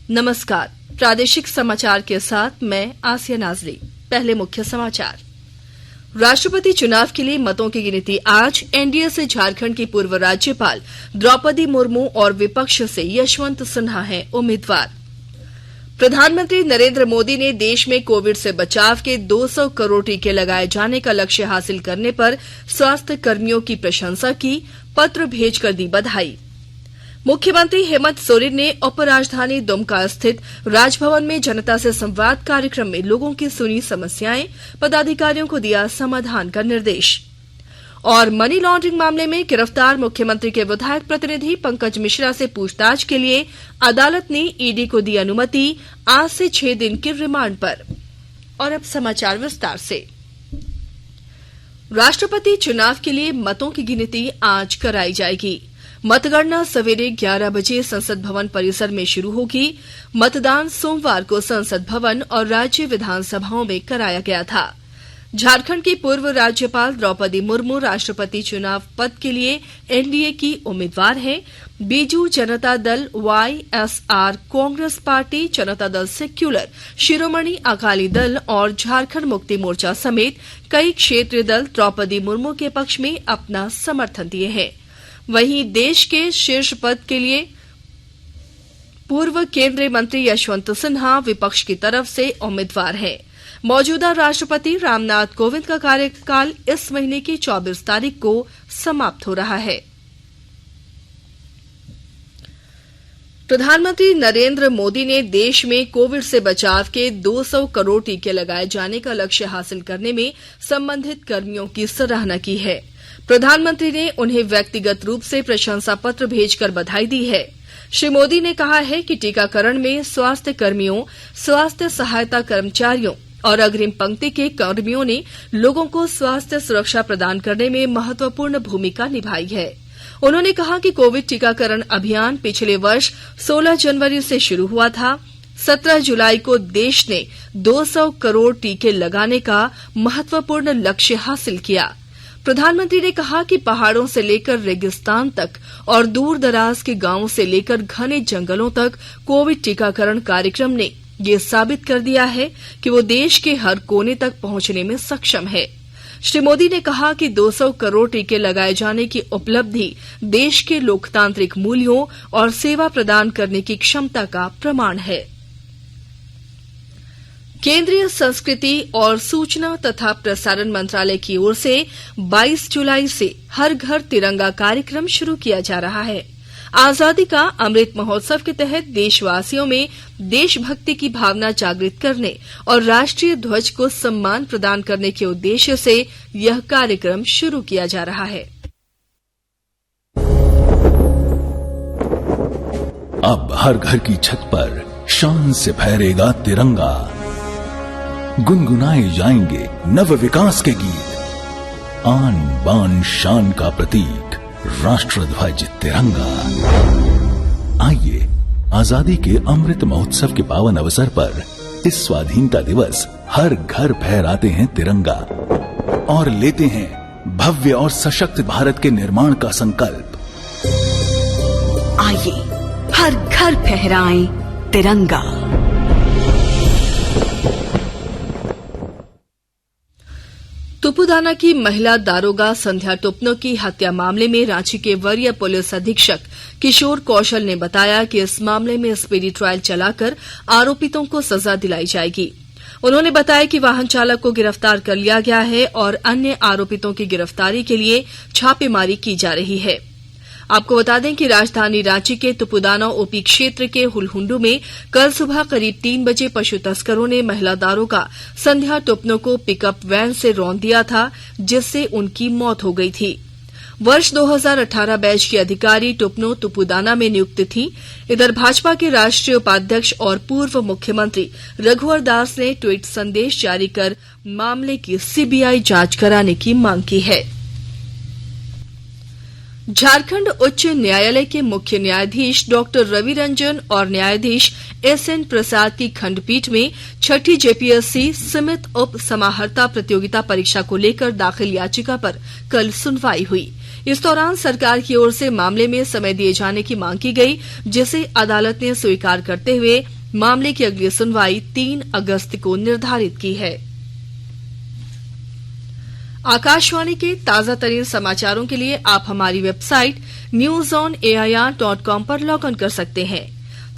नमस्कार, प्रादेशिक समाचार के साथ मैं आसिया नाजरी। पहले मुख्य समाचार। राष्ट्रपति चुनाव के लिए मतों की गिनती आज। एनडीए से झारखंड की पूर्व राज्यपाल द्रौपदी मुर्मू और विपक्ष से यशवंत सिन्हा हैं उम्मीदवार। प्रधानमंत्री नरेंद्र मोदी ने देश में कोविड से बचाव के 200 करोड़ टीके लगाए जाने का लक्ष्य हासिल करने पर स्वास्थ्य कर्मियों की प्रशंसा की, पत्र भेजकर दी बधाई। मुख्यमंत्री हेमंत सोरेन ने उपराजधानी दुमका स्थित राजभवन में जनता से संवाद कार्यक्रम में लोगों की सुनी समस्याएं, पदाधिकारियों को दिया समाधान का निर्देश। और मनी लॉन्ड्रिंग मामले में गिरफ्तार मुख्यमंत्री के विधायक प्रतिनिधि पंकज मिश्रा से पूछताछ के लिए अदालत ने ईडी को दी अनुमति, आज से 6 दिन की रिमांड पर। और अब समाचार विस्तार से। राष्ट्रपति चुनाव के लिए मतों की गिनती आज कराई जाएगी। मतगणना सवेरे 11 बजे संसद भवन परिसर में शुरू होगी। मतदान सोमवार को संसद भवन और राज्य विधानसभाओं में कराया गया था। झारखंड की पूर्व राज्यपाल द्रौपदी मुर्मू राष्ट्रपति चुनाव पद के लिए एनडीए की उम्मीदवार हैं। Biju Janata Dal, YSR Congress party, Janata Dal secular, Shiromani Akali Dal और झारखंड मुक्ति मोर्चा समेत कई क्षेत्रीय दल द्रौपदी मुर्मू के पक्ष में अपना समर्थन दिए हैं। वहीं देश के शीर्ष पद के लिए पूर्व केंद्रीय मंत्री यशवंत सिन्हा विपक्ष की तरफ से उम्मीदवार हैं। मौजूदा राष्ट्रपति रामनाथ कोविंद का कार्यकाल इस महीने की 24 तारीख को समाप्त हो रहा है। प्रधानमंत्री नरेंद्र मोदी ने देश में कोविड से बचाव के 200 करोड़ टीके लगाए जाने का लक्ष्य हासिल करने में संबंधित कर्मियों की सराहना की है। प्रधानमंत्री ने उन्हें व्यक्तिगत रूप से प्रशंसा पत्र भेजकर बधाई दी है। श्री मोदी ने कहा है कि टीकाकरण में स्वास्थ्य कर्मियों, स्वास्थ्य सहायता कर्मचारियों और अग्रिम पंक्ति के कर्मियों ने लोगों को स्वास्थ्य सुरक्षा प्रदान करने में महत्वपूर्ण भूमिका निभाई है। उन्होंने कहा कि कोविड टीकाकरण अभियान पिछले वर्ष 16 जनवरी से शुरू हुआ था। 17 जुलाई को देश ने 200 करोड़ टीके लगाने का महत्वपूर्ण लक्ष्य हासिल किया। प्रधानमंत्री ने कहा कि पहाड़ों से लेकर रेगिस्तान तक और दूर दराज के गांवों से लेकर घने जंगलों तक कोविड टीकाकरण कार्यक्रम ने ये साबित कर दिया है कि वो देश के हर कोने तक पहुंचने में सक्षम है। श्री मोदी ने कहा कि 200 करोड़ टीके लगाए जाने की उपलब्धि देश के लोकतांत्रिक मूल्यों और सेवा प्रदान करने की क्षमता का प्रमाण है। केंद्रीय संस्कृति और सूचना तथा प्रसारण मंत्रालय की ओर से 22 जुलाई से हर घर तिरंगा कार्यक्रम शुरू किया जा रहा है। आजादी का अमृत महोत्सव के तहत देशवासियों में देशभक्ति की भावना जागृत करने और राष्ट्रीय ध्वज को सम्मान प्रदान करने के उद्देश्य से यह कार्यक्रम शुरू किया जा रहा है। अब हर घर की छत पर शान से फहरेगा तिरंगा, गुनगुनाए जाएंगे नव विकास के गीत, आन बान शान का प्रतीक राष्ट्र ध्वज तिरंगा। आइए आजादी के अमृत महोत्सव के पावन अवसर पर इस स्वाधीनता दिवस हर घर फहराते हैं तिरंगा और लेते हैं भव्य और सशक्त भारत के निर्माण का संकल्प। आइए हर घर फहराएं तिरंगा। तुपुदाना की महिला दारोगा संध्या टुपनो की हत्या मामले में रांची के वरीय पुलिस अधीक्षक किशोर कौशल ने बताया कि इस मामले में स्पीडी ट्रायल चलाकर आरोपितों को सजा दिलाई जाएगी। उन्होंने बताया कि वाहन चालक को गिरफ्तार कर लिया गया है और अन्य आरोपितों की गिरफ्तारी के लिए छापेमारी की जा रही है। आपको बता दें कि राजधानी रांची के तुपुदाना ओपी क्षेत्र के हुलहुंडू में कल सुबह करीब 3 बजे पशु तस्करों ने महिला दारोगा संध्या टुपनो को पिकअप वैन से रौंद दिया था, जिससे उनकी मौत हो गई थी। वर्ष 2018 बैच की अधिकारी टुपनो तुपुदाना में नियुक्त थी। इधर भाजपा के राष्ट्रीय उपाध्यक्ष और पूर्व मुख्यमंत्री रघुवर दास ने ट्वीट संदेश जारी कर मामले की सीबीआई जांच कराने की मांग की है। झारखंड उच्च न्यायालय के मुख्य न्यायाधीश डॉक्टर रवि रंजन और न्यायाधीश एसएन प्रसाद की खंडपीठ में छठी जेपीएससी सीमित उप समाहर्ता प्रतियोगिता परीक्षा को लेकर दाखिल याचिका पर कल सुनवाई हुई। इस दौरान सरकार की ओर से मामले में समय दिए जाने की मांग की गई, जिसे अदालत ने स्वीकार करते हुए मामले की अगली सुनवाई 3 अगस्त को निर्धारित की है। आकाशवाणी के ताजा तरीन समाचारों के लिए आप हमारी वेबसाइट newsonair.com पर लॉग इन कर सकते हैं।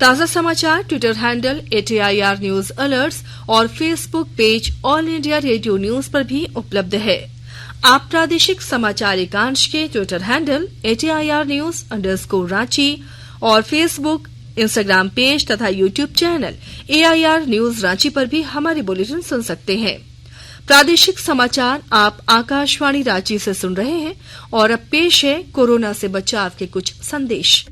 ताजा समाचार Twitter handle @AIR news alerts और Facebook page All India Radio news पर भी उपलब्ध है। आप प्रादेशिक समाचार एकांश के ट्विटर हैंडल @AIR न्यूज_रांची और फेसबुक, इंस्टाग्राम पेज तथा YouTube channel AIR news Ranchi पर भी हमारे बुलेटिन सुन सकते हैं। प्रादेशिक समाचार आप आकाशवाणी रांची से सुन रहे हैं और अब पेश है कोरोना से बचाव के कुछ संदेश।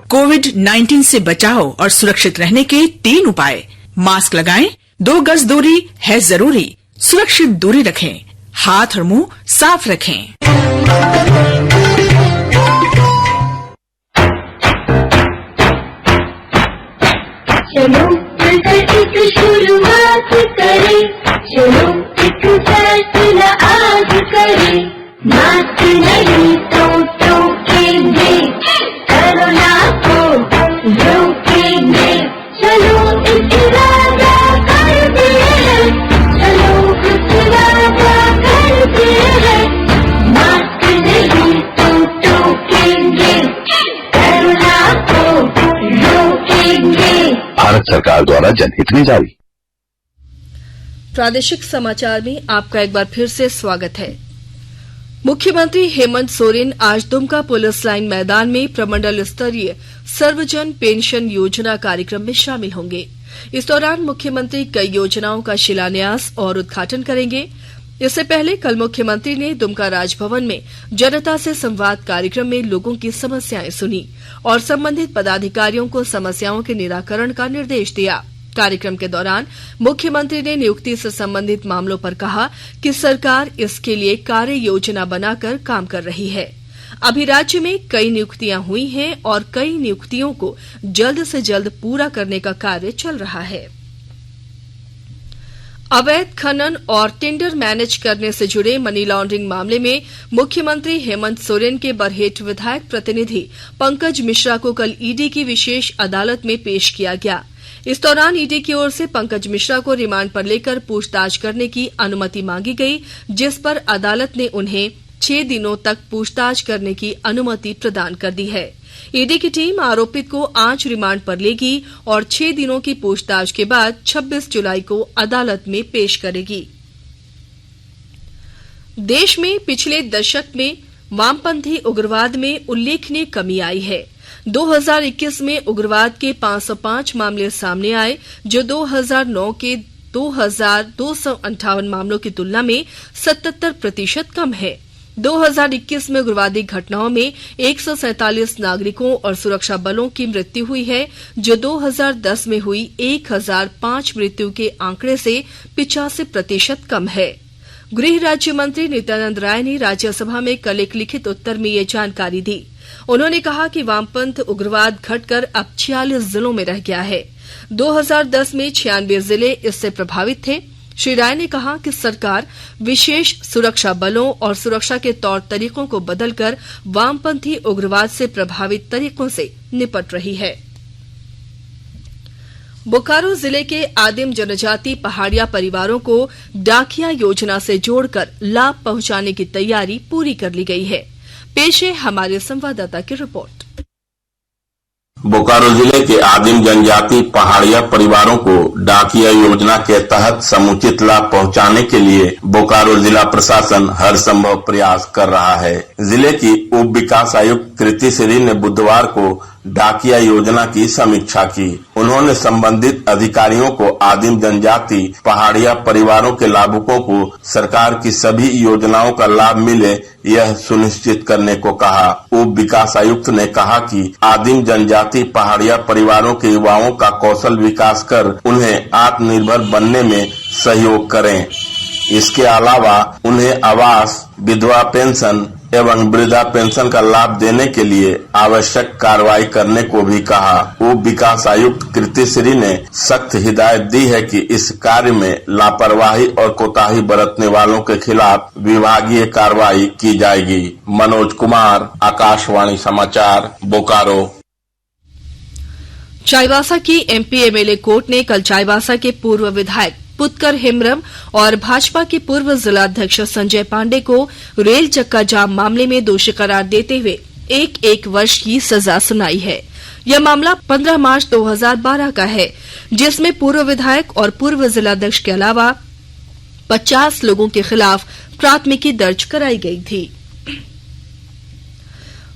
कोविड-19 से बचाव और सुरक्षित रहने के 3 उपाय। मास्क लगाएं, 2 गज दूरी है जरूरी, सुरक्षित दूरी रखें, हाथ और मुंह साफ रखें। चलो मिलकर एक शुरुआत करें, चलो एक फैसला आज करें, मास्क नहीं तो टोकेंगे, कोरोना को रोकेंगे, चलो एक इरादा करते हैं, चलो एक इरादा करते हैं, मास्क नहीं तो टोकेंगे, कोरोना को रोकेंगे। भारत सरकार द्वारा जनहित में जारी। प्रादेशिक समाचार में आपका एक बार फिर से स्वागत है। मुख्यमंत्री हेमंत सोरेन आज दुमका पुलिस लाइन मैदान में प्रमंडल स्तरीय सर्वजन पेंशन योजना कार्यक्रम में शामिल होंगे। इस दौरान मुख्यमंत्री कई योजनाओं का शिलान्यास और उद्घाटन करेंगे। इससे पहले कल मुख्यमंत्री ने दुमका राजभवन में जनता से संवाद कार्यक्रम में लोगों की समस्याएं सुनी और संबंधित पदाधिकारियों को समस्याओं के निराकरण का निर्देश दिया। कार्यक्रम के दौरान मुख्यमंत्री ने नियुक्ति से संबंधित मामलों पर कहा कि सरकार इसके लिए कार्य योजना बनाकर काम कर रही है। अभी राज्य में कई नियुक्तियां हुई हैं और कई नियुक्तियों को जल्द से जल्द पूरा करने का कार्य चल रहा है। अवैध खनन और टेंडर मैनेज करने से जुड़े मनी लॉन्ड्रिंग मामले में मुख्यमंत्री हेमंत सोरेन के बरहेट विधायक प्रतिनिधि पंकज मिश्रा को कल ईडी की विशेष अदालत में पेश किया गया। इस दौरान ईडी की ओर से पंकज मिश्रा को रिमांड पर लेकर पूछताछ करने की अनुमति मांगी गई, जिस पर अदालत ने उन्हें 6 दिनों तक पूछताछ करने की अनुमति प्रदान कर दी है। ईडी की टीम आरोपित को आज रिमांड पर लेगी और 6 दिनों की पूछताछ के बाद 26 जुलाई को अदालत में पेश करेगी। देश में पिछले दशक में वामपंथी उग्रवाद में उल्लेखनीय कमी आई है। 2021 में उग्रवाद के 505 मामले सामने आए, जो 2009 के 2258 मामलों की तुलना में 77% कम है। 2021 में उग्रवादी घटनाओं में 147 नागरिकों और सुरक्षा बलों की मृत्यु हुई है, जो 2010 में हुई 1005 मृत्यु के आंकड़े से 85% कम है। गृह राज्य मंत्री नित्यानंद राय ने राज्यसभा में कल एक लिखित उत्तर में ये जानकारी दी। उन्होंने कहा कि वामपंथ उग्रवाद घटकर अब 46 जिलों में रह गया है। 2010 में 96 जिले इससे प्रभावित थे। श्री राय ने कहा कि सरकार विशेष सुरक्षा बलों और सुरक्षा के तौर तरीकों को बदलकर वामपंथी उग्रवाद से प्रभावित तरीकों से निपट रही है। बोकारो जिले के आदिम जनजाति पहाड़िया परिवारों को डाकिया योजना से जोड़कर लाभ पहुंचाने की तैयारी पूरी कर ली गई है। पेश है हमारे संवाददाता की रिपोर्ट। बोकारो जिले के आदिम जनजाति पहाड़िया परिवारों को डाकिया योजना के तहत समुचित लाभ पहुंचाने के लिए बोकारो जिला प्रशासन हर संभव प्रयास कर रहा है। जिले की उप विकास आयुक्त कृति श्री ने बुधवार को डाकिया योजना की समीक्षा की। उन्होंने संबंधित अधिकारियों को आदिम जनजाति पहाड़िया परिवारों के लाभुकों को सरकार की सभी योजनाओं का लाभ मिले, यह सुनिश्चित करने को कहा। उप विकास आयुक्त ने कहा कि आदिम जनजाति पहाड़िया परिवारों के युवाओं का कौशल विकास कर उन्हें आत्मनिर्भर बनने में सहयोग करें। इसके अलावा उन्हें आवास, विधवा पेंशन, एवं वृद्धा पेंशन का लाभ देने के लिए आवश्यक कार्रवाई करने को भी कहा। उप विकास आयुक्त कृति श्री ने सख्त हिदायत दी है कि इस कार्य में लापरवाही और कोताही बरतने वालों के खिलाफ विभागीय कार्रवाई की जाएगी। मनोज कुमार, आकाशवाणी समाचार, बोकारो। चाईबासा की एमपी एमएलए कोर्ट ने कल चाईबासा के पूर्व विधायक पुत्कर हेम्ब्रम और भाजपा के पूर्व जिलाध्यक्ष संजय पांडे को रेल चक्का जाम मामले में दोषी करार देते हुए एक वर्ष की सजा सुनाई है। यह मामला 15 मार्च 2012 का है, जिसमें पूर्व विधायक और पूर्व जिलाध्यक्ष के अलावा 50 लोगों के खिलाफ प्राथमिकी दर्ज कराई गई थी।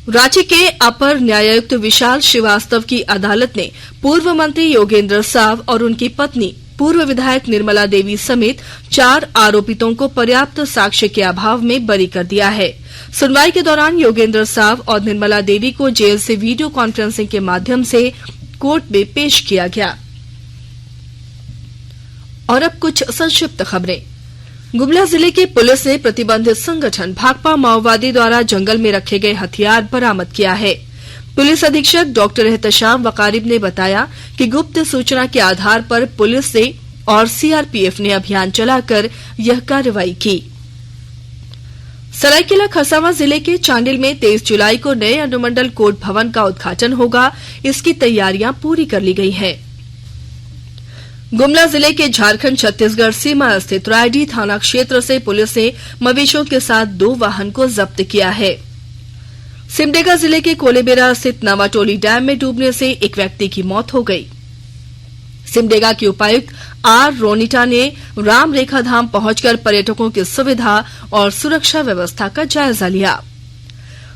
रांची के अपर न्यायायुक्त विशाल श्रीवास्तव की अदालत ने पूर्व मंत्री योगेंद्र साव और उनकी पत्नी पूर्व विधायक निर्मला देवी समेत 4 आरोपितों को पर्याप्त साक्ष्य के अभाव में बरी कर दिया है। सुनवाई के दौरान योगेंद्र साव और निर्मला देवी को जेल से वीडियो कॉन्फ्रेंसिंग के माध्यम से कोर्ट में पेश किया गया। और अब कुछ संक्षिप्त खबरें। गुमला जिले की पुलिस ने प्रतिबंधित संगठन भाकपा माओवादी द्वारा जंगल में रखे गए हथियार बरामद किया है। पुलिस अधीक्षक डॉक्टर एहतशाम वकारिब ने बताया कि गुप्त सूचना के आधार पर पुलिस ने और सीआरपीएफ ने अभियान चलाकर यह कार्रवाई की। सरायकेला खरसावां जिले के चांडिल में 23 जुलाई को नए अनुमंडल कोर्ट भवन का उद्घाटन होगा। इसकी तैयारियां पूरी कर ली गई हैं। गुमला जिले के झारखंड छत्तीसगढ़ सीमा स्थित रायडीह थाना क्षेत्र से पुलिस ने मवेशियों के साथ 2 वाहन को जब्त किया है। सिमडेगा जिले के कोलेबेरा स्थित नवाटोली डैम में डूबने से एक व्यक्ति की मौत हो गई। सिमडेगा के उपायुक्त आर रोनिटा ने राम रेखा धाम पहुंचकर पर्यटकों की सुविधा और सुरक्षा व्यवस्था का जायजा लिया।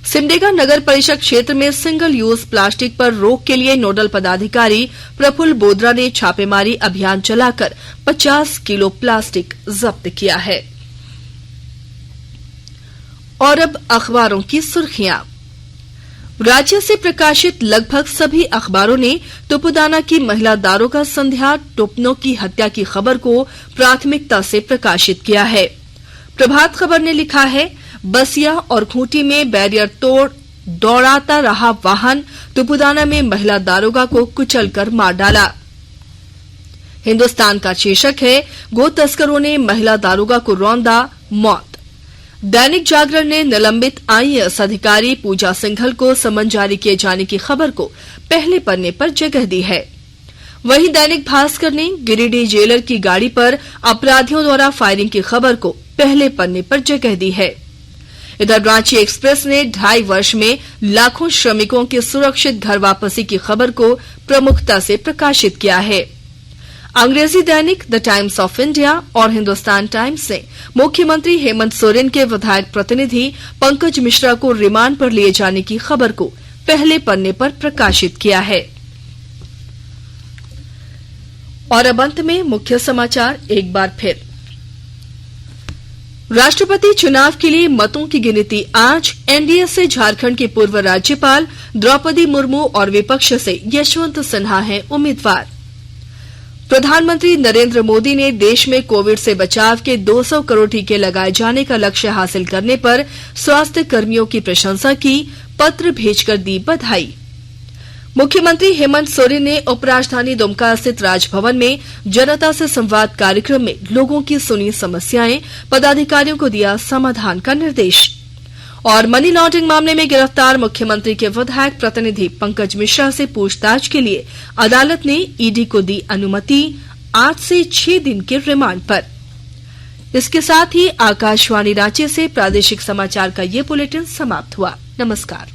सिमडेगा नगर परिषद क्षेत्र में सिंगल यूज प्लास्टिक पर रोक के लिए नोडल पदाधिकारी प्रफुल्ल बोद्रा ने छापेमारी अभियान चलाकर 50 किलो प्लास्टिक जब्त किया है। और अब अखबारों की सुर्खियां। राज्य से प्रकाशित लगभग सभी अखबारों ने तुपुदाना की महिला दारोगा संध्या टोपनो की हत्या की खबर को प्राथमिकता से प्रकाशित किया है। प्रभात खबर ने लिखा है, बसिया और खूंटी में बैरियर तोड़ दौड़ाता रहा वाहन, तुपुदाना में महिला दारोगा को कुचलकर मार डाला। हिंदुस्तान का शीर्षक है, गो तस्करों ने महिला दारोगा को रौंदा, मौत। दैनिक जागरण ने निलंबित आईएएस अधिकारी पूजा सिंघल को समन जारी किए जाने की खबर को पहले पन्ने पर जगह दी है। वहीं दैनिक भास्कर ने गिरिडीह जेलर की गाड़ी पर अपराधियों द्वारा फायरिंग की खबर को पहले पन्ने पर जगह दी है। इधर रांची एक्सप्रेस ने 2.5 वर्ष में लाखों श्रमिकों की सुरक्षित घर वापसी की खबर को प्रमुखता से प्रकाशित किया है। अंग्रेजी दैनिक द टाइम्स ऑफ इंडिया और हिंदुस्तान टाइम्स ने मुख्यमंत्री हेमंत सोरेन के विधायक प्रतिनिधि पंकज मिश्रा को रिमांड पर लिए जाने की खबर को पहले पन्ने पर प्रकाशित किया है। और अब अंत में मुख्य समाचार एक बार फिर। राष्ट्रपति चुनाव के लिए मतों की गिनती आज। एनडीए से झारखंड के पूर्व राज्यपाल द्रौपदी मुर्मू और विपक्ष से यशवंत सिन्हा हैं उम्मीदवार। प्रधानमंत्री नरेंद्र मोदी ने देश में कोविड से बचाव के 200 करोड़ टीके लगाए जाने का लक्ष्य हासिल करने पर स्वास्थ्य कर्मियों की प्रशंसा की, पत्र भेजकर दी बधाई। मुख्यमंत्री हेमंत सोरेन ने उपराजधानी दुमका स्थित राजभवन में जनता से संवाद कार्यक्रम में लोगों की सुनी समस्याएं, पदाधिकारियों को दिया समाधान का निर्देश। और मनी लॉन्ड्रिंग मामले में गिरफ्तार मुख्यमंत्री के विधायक प्रतिनिधि पंकज मिश्रा से पूछताछ के लिए अदालत ने ईडी को दी अनुमति, 8 से 6 दिन के रिमांड पर। इसके साथ ही आकाशवाणी रांची से प्रादेशिक समाचार का ये बुलेटिन समाप्त हुआ। नमस्कार।